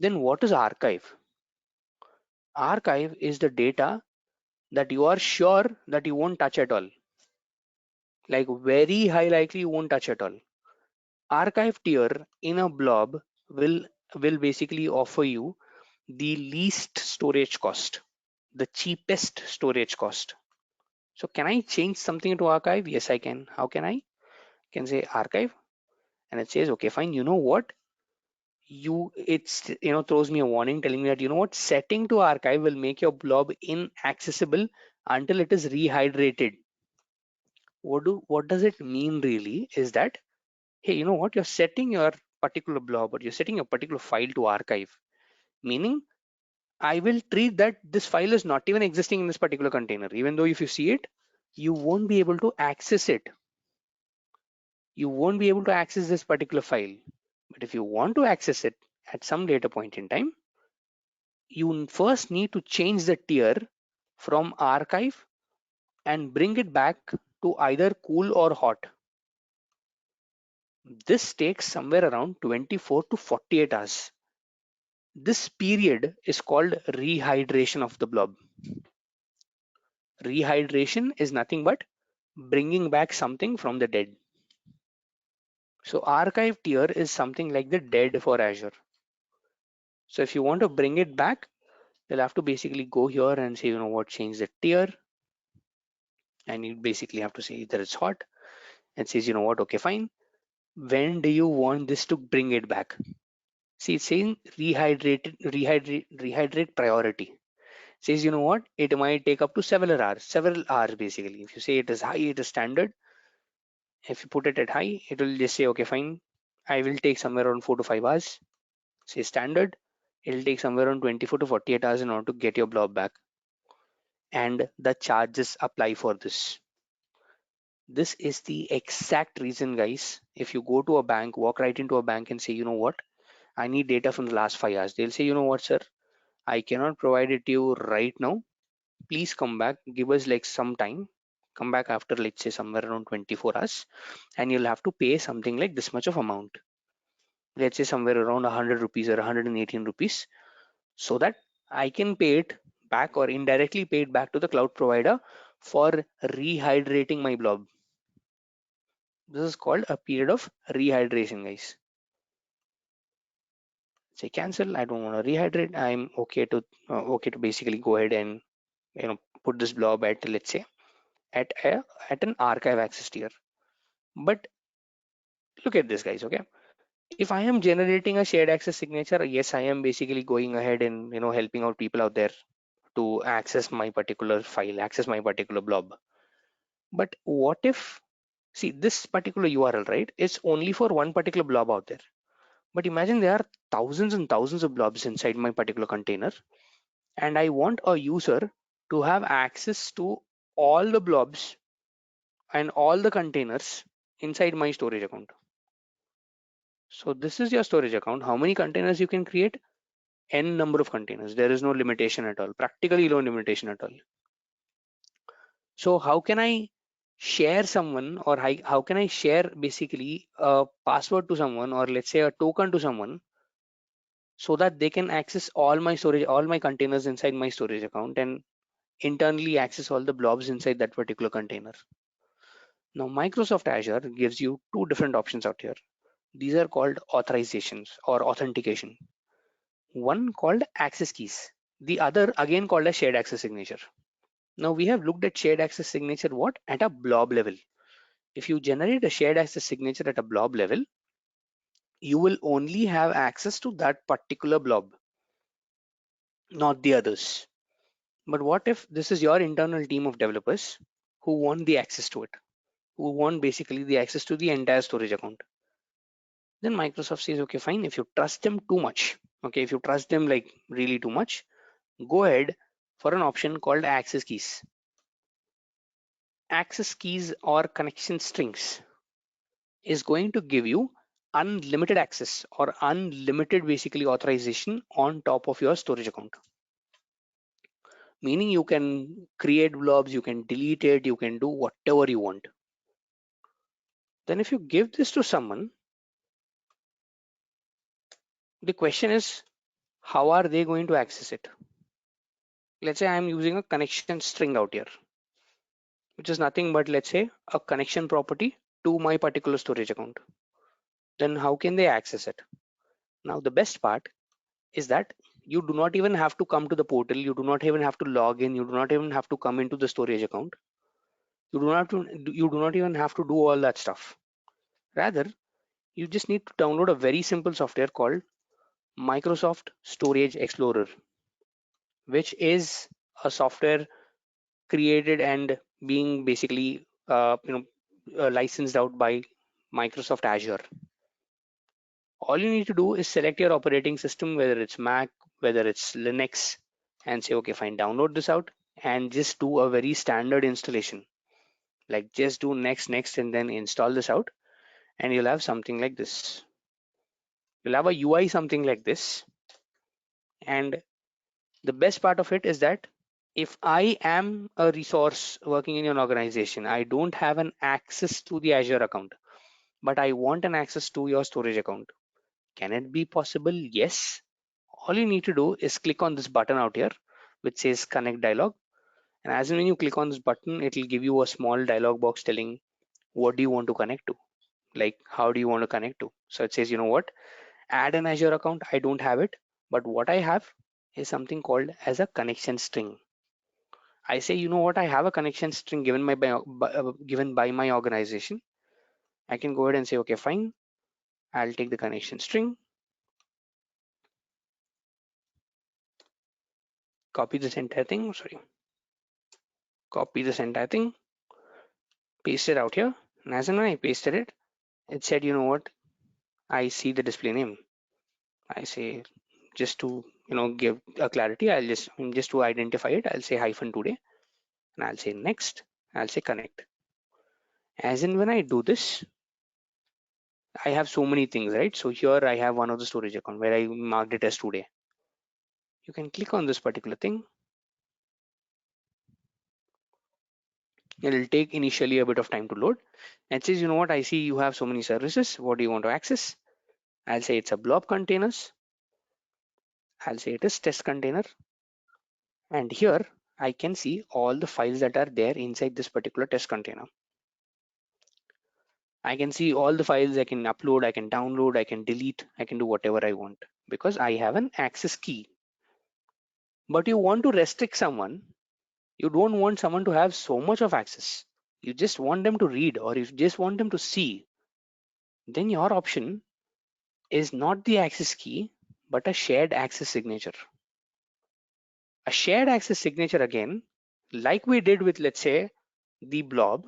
[SPEAKER 2] Then what is archive? Archive is the data that you are sure that you won't touch at all. Like, very high likely you won't touch at all. Archive tier in a blob will basically offer you the least storage cost, the cheapest storage cost. So can I change something to archive? Yes, I can. How can I? Can say archive, and it says, okay, fine. You know what? It's throws me a warning telling me that, you know what, setting to archive will make your blob inaccessible until it is rehydrated. What does it mean really? Is that, hey, you know what, you're setting your particular blob, or you're setting a particular file to archive, meaning I will treat that this file is not even existing in this particular container. Even though if you see it, you won't be able to access it. You won't be able to access this particular file. But if you want to access it at some later point in time, you first need to change the tier from archive and bring it back to either cool or hot. This takes somewhere around 24 to 48 hours. This period is called rehydration of the blob. Rehydration is nothing but bringing back something from the dead. So archive tier is something like the dead for Azure. So if you want to bring it back, you'll have to basically go here and say, you know what, change the tier. And you basically have to say that it's hot, and says, you know what, okay, fine. When do you want this to bring it back? See, it's saying rehydrate priority. Says, you know what, it might take up to several hours basically. If you say it is high, it is standard. If you put it at high, it will just say, okay, fine, I will take somewhere around 4 to 5 hours. say standard, it'll take somewhere around 24 to 48 hours in order to get your blob back, and the charges apply for this. This is the exact reason, guys. If you go to a bank, walk right into a bank and say, you know what, I need data from the last 5 hours. They'll say, you know what, sir, I cannot provide it to you right now. Please come back, give us like some time. Come back after, let's say, somewhere around 24 hours, and you'll have to pay something like this much of amount. Let's say somewhere around 100 rupees or 118 rupees, so that I can pay it back or indirectly pay it back to the cloud provider for rehydrating my blob. This is called a period of rehydration, guys. Say cancel. I don't want to rehydrate. I'm okay to basically go ahead and put this blob at, let's say, at a at an archive access tier. But look at this, guys. Okay, if I am generating a shared access signature, yes, I am basically going ahead and helping out people out there to access my particular file, access my particular blob. But what if, see, this particular URL, right, is only for one particular blob out there. But imagine there are thousands and thousands of blobs inside my particular container, and I want a user to have access to all the blobs and all the containers inside my storage account. So this is your storage account. How many containers you can create? N number of containers. There is no limitation at all, practically no limitation at all. So how can I share someone, or how can I share basically a password to someone, or let's say a token to someone, so that they can access all my storage, all my containers inside my storage account, and internally access all the blobs inside that particular container. Now Microsoft Azure gives you two different options out here. These are called authorizations or authentication. One called access keys, the other again called a shared access signature. Now we have looked at shared access signature what at a blob level. If you generate a shared access signature at a blob level, you will only have access to that particular blob, not the others. But what if this is your internal team of developers who want the access to it, who want basically the access to the entire storage account? Then Microsoft says, okay, fine, if you trust them too much, okay, if you trust them like really too much, go ahead for an option called access keys. Access keys or connection strings is going to give you unlimited access or unlimited basically authorization on top of your storage account. Meaning you can create blobs, you can delete it, you can do whatever you want. Then if you give this to someone, the question is, how are they going to access it? Let's say I'm using a connection string out here, which is nothing but, let's say, a connection property to my particular storage account. Then how can they access it? Now the best part is that you do not even have to come to the portal, you do not even have to log in, you do not even have to come into the storage account, you do not even have to do all that stuff. Rather, you just need to download a very simple software called Microsoft Storage Explorer, which is a software created and being basically licensed out by Microsoft Azure. All you need to do is select your operating system, whether it's Mac, whether it's Linux, and say, okay, fine, download this out and just do a very standard installation. Like just do next, and then install this out, and you'll have something like this. You'll have a UI something like this. And the best part of it is that if I am a resource working in an organization, I don't have an access to the Azure account, but I want an access to your storage account. Can it be possible? Yes. All you need to do is click on this button out here, which says connect dialog. And as and when you click on this button, it will give you a small dialog box telling what do you want to connect to, like how do you want to connect to. So it says, you know what, add an Azure account. I don't have it, but what I have is something called as a connection string. I say, you know what, I have a connection string given by my organization. I can go ahead and say, okay, fine, I'll take the connection string, copy this entire thing, copy this entire thing, paste it out here. And as and when I pasted it, it said, you know what, I see the display name. I say, just to give a clarity, I'll just to identify it, I'll say hyphen today, and I'll say next. I'll say connect. As in when I do this, I have so many things, right? So here I have one of the storage account where I marked it as today. You can click on this particular thing. It'll take initially a bit of time to load. And it says, you know what, I see you have so many services. What do you want to access? I'll say it's a blob containers. I'll say it is test container. And here I can see all the files that are there inside this particular test container. I can see all the files I can upload, I can download, I can delete, I can do whatever I want because I have an access key. But you want to restrict someone, you don't want someone to have so much of access. You just want them to read or you just want them to see. Then your option is not the access key, but a shared access signature. A shared access signature again, like we did with, let's say, the blob,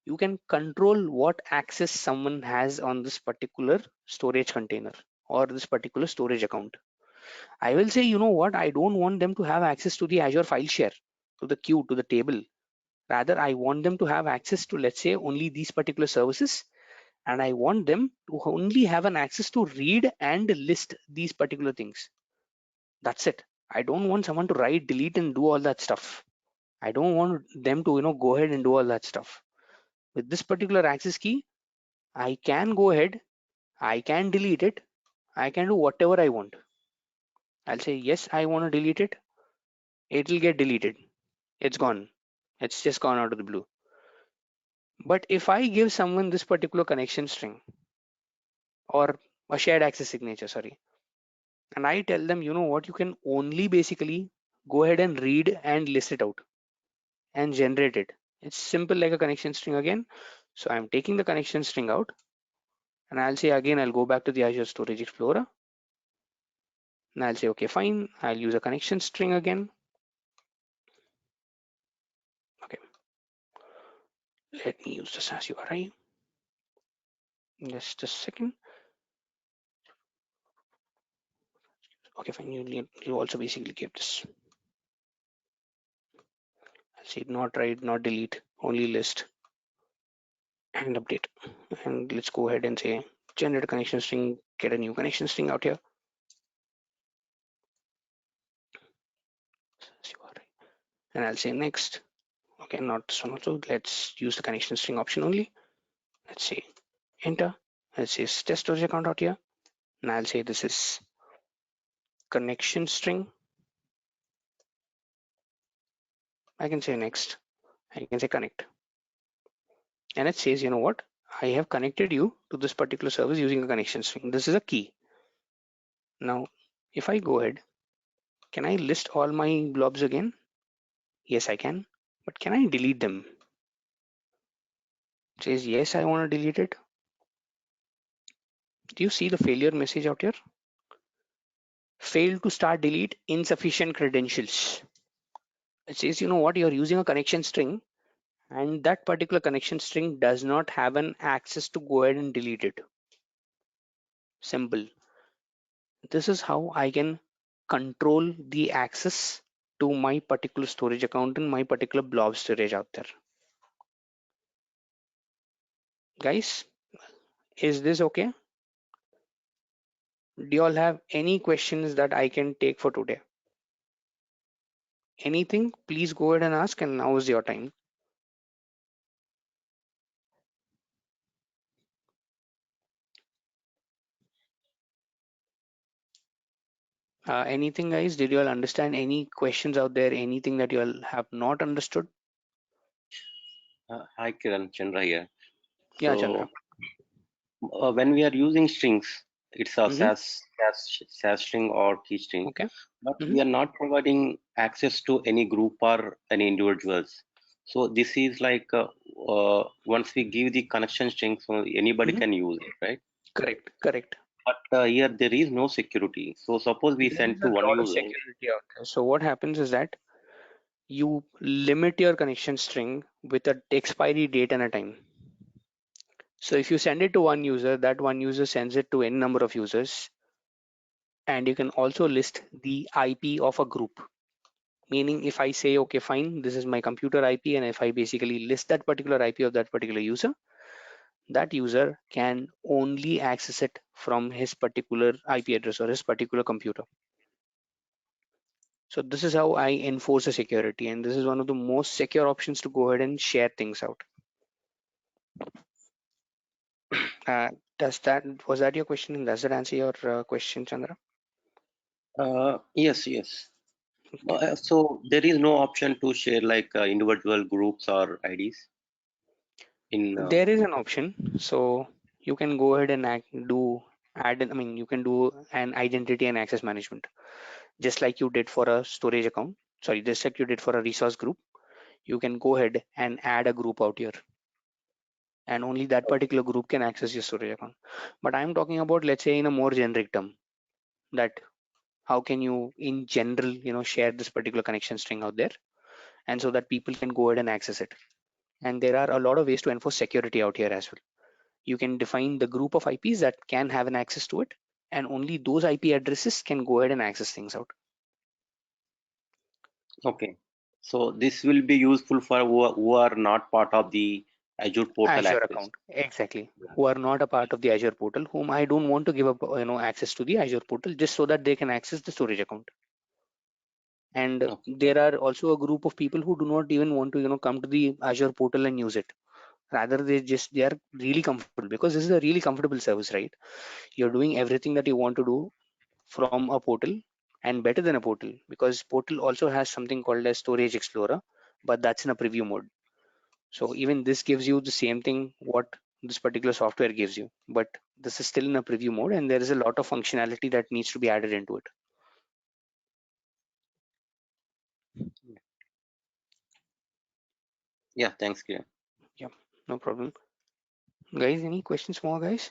[SPEAKER 2] you can control what access someone has on this particular storage container or this particular storage account. I will say, you know what, I don't want them to have access to the Azure file share, to the queue, to the table. Rather, I want them to have access to, let's say, only these particular services. And I want them to only have an access to read and list these particular things. That's it. I don't want someone to write, delete, and do all that stuff. I don't want them to, go ahead and do all that stuff. With this particular access key, I can go ahead, I can delete it, I can do whatever I want. I'll say, yes, I want to delete it. It will get deleted. It's gone. It's just gone out of the blue. But if I give someone this particular connection string or a shared access signature, sorry, and I tell them, you know what, you can only basically go ahead and read and list it out and generate it. It's simple like a connection string again. So I'm taking the connection string out and I'll say again, I'll go back to the Azure Storage Explorer and I'll say, okay, fine. I'll use a connection string again. Okay, let me use this as URI. Just a second. Okay, fine. You also basically give this. I'll say not write, not delete, only list and update. And let's go ahead and say generate a connection string, get a new connection string out here. And I'll say next. Okay, not this one also. Let's use the connection string option only. Let's say enter. Let's say test storage account out here. And I'll say this is connection string. I can say next. I can say connect. And it says, you know what? I have connected you to this particular service using a connection string. This is a key. Now, if I go ahead, can I list all my blobs again? Yes, I can. But can I delete them? It says, yes, I want to delete it. Do you see the failure message out here? Failed to start delete, insufficient credentials. It says, you know what, you're using a connection string and that particular connection string does not have an access to go ahead and delete it. Simple. This is how I can control the access to my particular storage account and my particular blob storage out there. Guys, is this okay? Do you all have any questions that I can take for today? Anything, please go ahead and ask, and now is your time. Anything, guys? Did you all understand any questions out there? Anything that you all have not understood?
[SPEAKER 3] Hi Kiran, Chandra here.
[SPEAKER 2] Yeah, Chandra.
[SPEAKER 3] So when we are using strings, it's a
[SPEAKER 2] Mm-hmm.
[SPEAKER 3] SAS string or key string,
[SPEAKER 2] Okay.
[SPEAKER 3] but
[SPEAKER 2] Mm-hmm.
[SPEAKER 3] we are not providing access to any group or any individuals. So this is like once we give the connection string, so anybody
[SPEAKER 2] Mm-hmm.
[SPEAKER 3] can use it, right?
[SPEAKER 2] Correct. Correct.
[SPEAKER 3] But here there is no security. So suppose we
[SPEAKER 2] There
[SPEAKER 3] send
[SPEAKER 2] is
[SPEAKER 3] to
[SPEAKER 2] a
[SPEAKER 3] one
[SPEAKER 2] lot of
[SPEAKER 3] user.
[SPEAKER 2] security out there. So what happens is that you limit your connection string with a expiry date and a time. So if you send it to one user, that one user sends it to any number of users. And you can also list the IP of a group. Meaning if I say, okay, fine, this is my computer IP, and if I basically list that particular IP of that particular user, that user can only access it from his particular IP address or his particular computer. So this is how I enforce a security, and this is one of the most secure options to go ahead and share things out. Uh, was that your question? And does that answer your question, Chandra?
[SPEAKER 3] Yes, yes.
[SPEAKER 2] Okay.
[SPEAKER 3] So there is no option to share like individual groups or IDs in.
[SPEAKER 2] There is an option, so you can go ahead and I mean, you can do an identity and access management, just like you did for a storage account. Sorry, just like you did for a resource group. You can go ahead and add a group out here, and only that particular group can access your storage account. But I'm talking about, let's say, in a more generic term, that how can you in general, share this particular connection string out there, and so that people can go ahead and access it. And there are a lot of ways to enforce security out here as well. You can define the group of IPs that can have an access to it, and only those IP addresses can go ahead and access things out.
[SPEAKER 3] Okay. So this will be useful for who are not part of the Azure portal
[SPEAKER 2] Azure
[SPEAKER 3] access.
[SPEAKER 2] account, exactly, who are not a part of the Azure portal, whom I don't want to give up, access to the Azure portal, just so that they can access the storage account. And
[SPEAKER 3] Okay.
[SPEAKER 2] there are also a group of people who do not even want to, come to the Azure portal and use it. Rather, they are really comfortable, because this is a really comfortable service, right? You're doing everything that you want to do from a portal, and better than a portal, because portal also has something called as storage explorer, but that's in a preview mode. So even this gives you the same thing what this particular software gives you, but this is still in a preview mode, and there is a lot of functionality that needs to be added into it.
[SPEAKER 3] Yeah, thanks, Kiran.
[SPEAKER 2] Yeah, no problem. Guys, any questions more, guys?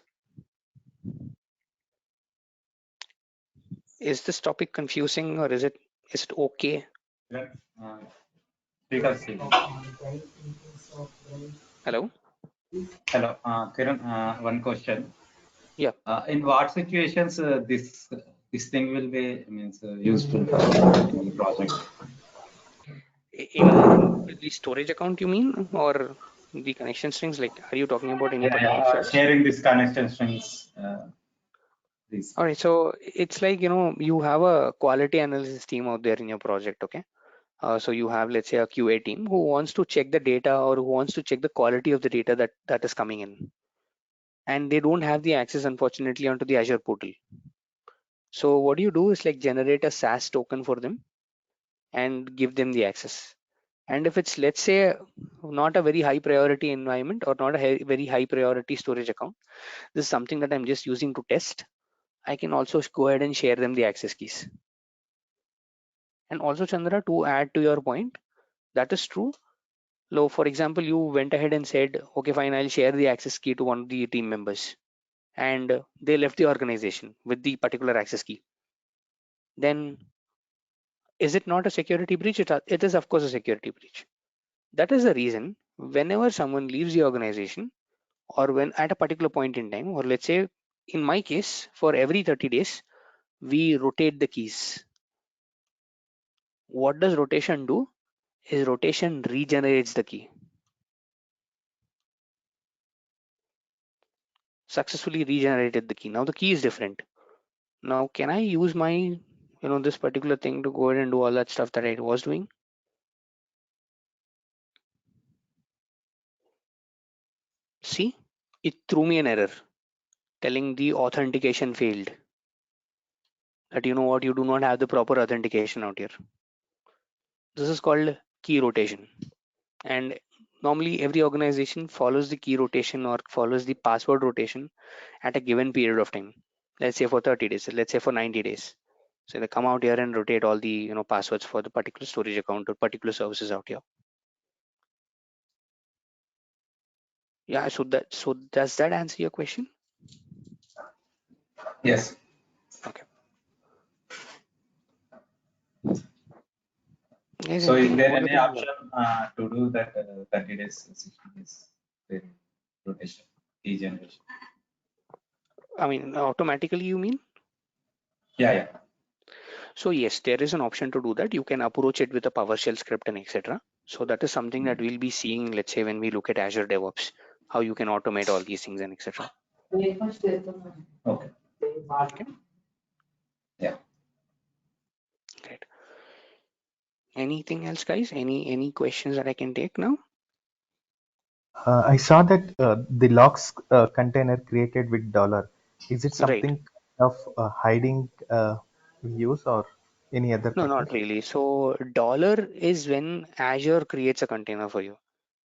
[SPEAKER 2] Is this topic confusing, or is it okay?
[SPEAKER 5] Yeah. Speaker speaking.
[SPEAKER 2] Hello?
[SPEAKER 5] Hello, Kiran. One question.
[SPEAKER 2] Yeah.
[SPEAKER 5] In what situations this thing will be means useful for any project?
[SPEAKER 2] In the storage account, you mean, or the connection strings? Like, are you talking about any particular source?
[SPEAKER 5] Sharing this connection strings. This.
[SPEAKER 2] All right, so it's like, you have a quality analysis team out there in your project, okay? So you have, let's say, a QA team who wants to check the data, or who wants to check the quality of the data that is coming in, and they don't have the access, unfortunately, onto the Azure portal. So what you do is like generate a SaaS token for them and give them the access. And if it's, let's say, not a very high priority environment, or not a very high priority storage account, this is something that I'm just using to test, I can also go ahead and share them the access keys. And also, Chandra, to add to your point, that is true. So for example, you went ahead and said, okay, fine, I'll share the access key to one of the team members, and they left the organization with the particular access key. Then is it not a security breach? It is, of course, a security breach. That is the reason whenever someone leaves the organization, or when at a particular point in time, or let's say in my case, for every 30 days, we rotate the keys. What does rotation do? Is rotation regenerates the key. Successfully regenerated the key. Now the key is different. Now can I use my, this particular thing to go ahead and do all that stuff that I was doing? See, it threw me an error telling the authentication failed. That, you know what, you do not have the proper authentication out here. This is called key rotation. And normally every organization follows the key rotation, or follows the password rotation at a given period of time. Let's say for 30 days, let's say for 90 days. So they come out here and rotate all the, passwords for the particular storage account or particular services out here. Yeah, so does that answer your question?
[SPEAKER 5] Yes.
[SPEAKER 2] Okay. Guys,
[SPEAKER 5] So is
[SPEAKER 2] anything
[SPEAKER 5] there
[SPEAKER 2] more that
[SPEAKER 5] any
[SPEAKER 2] you
[SPEAKER 5] option to do that 30 days, 60 days rotation, regeneration?
[SPEAKER 2] I mean, automatically, you mean?
[SPEAKER 5] Yeah.
[SPEAKER 2] So yes, there is an option to do that. You can approach it with a PowerShell script and etc. So that is something that we'll be seeing, let's say, when we look at Azure DevOps, how you can automate all these things and etc.
[SPEAKER 5] Okay.
[SPEAKER 2] Okay,
[SPEAKER 5] Yeah.
[SPEAKER 2] great. Anything else, guys? Any questions that I can take now?
[SPEAKER 4] I saw that the logs container created with dollar. Is it
[SPEAKER 2] Right.
[SPEAKER 4] something of hiding use or any other
[SPEAKER 2] No,
[SPEAKER 4] technique?
[SPEAKER 2] not really. So dollar is when Azure creates a container for you.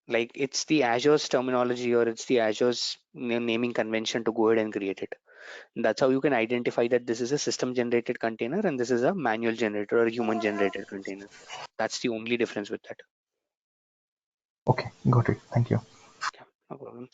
[SPEAKER 2] Like it's the Azure's terminology or it's the Azure's naming convention to go ahead and create it. That's how you can identify that this is a system generated container and this is a manual generated or human generated container. That's the only difference with that.
[SPEAKER 4] Okay, got it. Thank you.
[SPEAKER 2] Yeah, no problem.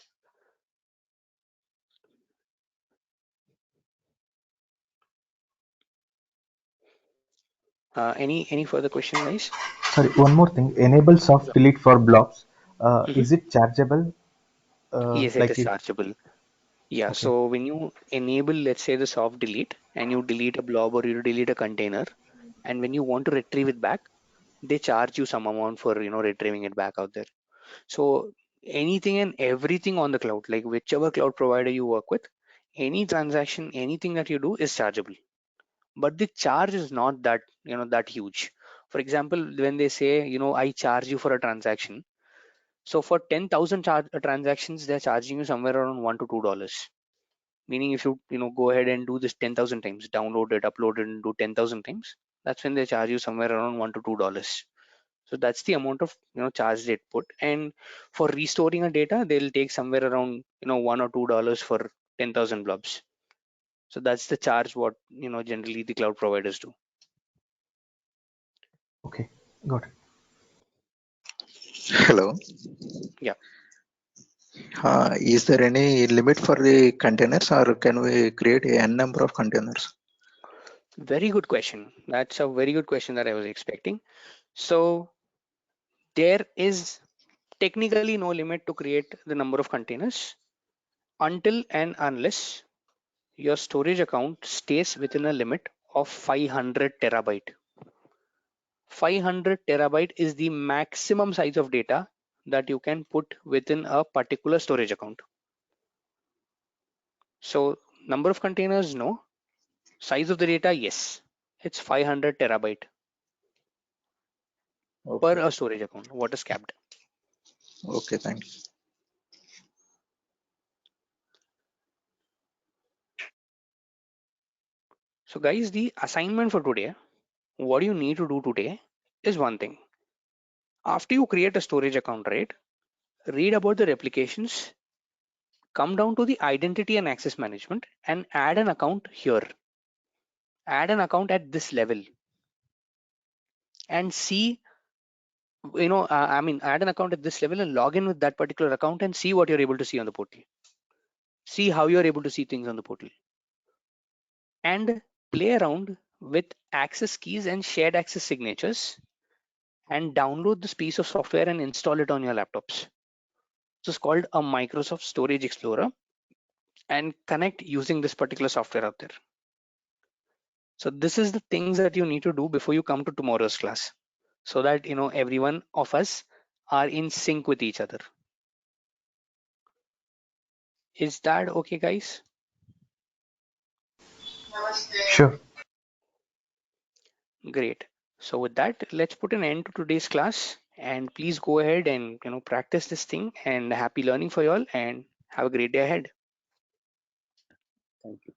[SPEAKER 2] Any further question, guys?
[SPEAKER 4] Sorry, one more thing. Enable soft delete for blobs.
[SPEAKER 2] Mhm.
[SPEAKER 4] Is it chargeable?
[SPEAKER 2] Yes, it
[SPEAKER 4] Like
[SPEAKER 2] is
[SPEAKER 4] it?
[SPEAKER 2] chargeable. Yeah,
[SPEAKER 4] Okay.
[SPEAKER 2] so when you enable, let's say, the soft delete and you delete a blob or you delete a container, and when you want to retrieve it back, they charge you some amount for retrieving it back out there. So anything and everything on the cloud, like whichever cloud provider you work with, any transaction, anything that you do is chargeable. But the charge is not that huge. For example, when they say, I charge you for a transaction. So for 10,000 transactions, they're charging you somewhere around $1 to $2. Meaning if you go ahead and do this 10,000 times, download it, upload it, and do 10,000 times, that's when they charge you somewhere around $1 to $2. So that's the amount of charge they put. And for restoring a data, they'll take somewhere around $1 or $2 for 10,000 blobs. So that's the charge what generally the cloud providers do.
[SPEAKER 4] Okay, got it.
[SPEAKER 6] Hello.
[SPEAKER 2] Yeah,
[SPEAKER 6] Is there any limit for the containers, or can we create a n number of containers?
[SPEAKER 2] very good question. That's a very good question that I was expecting. So there is technically no limit to create the number of containers until and unless your storage account stays within a limit of 500 terabyte. 500 terabyte is the maximum size of data that you can put within a particular storage account. So number of containers, no. Size of the data, yes. It's 500 terabyte per
[SPEAKER 6] Okay.
[SPEAKER 2] a storage account, what is capped.
[SPEAKER 6] Okay, thanks.
[SPEAKER 2] So guys, the assignment for today, what you need to do today is one thing. After you create a storage account, right? Read about the replications, come down to the identity and access management and add an account here. Add an account at this level and see, add an account at this level and log in with that particular account and see what you're able to see on the portal. See how you're able to see things on the portal and play around with access keys and shared access signatures and download this piece of software and install it on your laptops. This is called a Microsoft Storage Explorer and connect using this particular software out there. So this is the things that you need to do before you come to tomorrow's class so that every one of us are in sync with each other. Is that okay, guys?
[SPEAKER 4] Sure.
[SPEAKER 2] Great. So with that, let's put an end to today's class and please go ahead and practice this thing and happy learning for you all and have a great day ahead.
[SPEAKER 3] Thank you.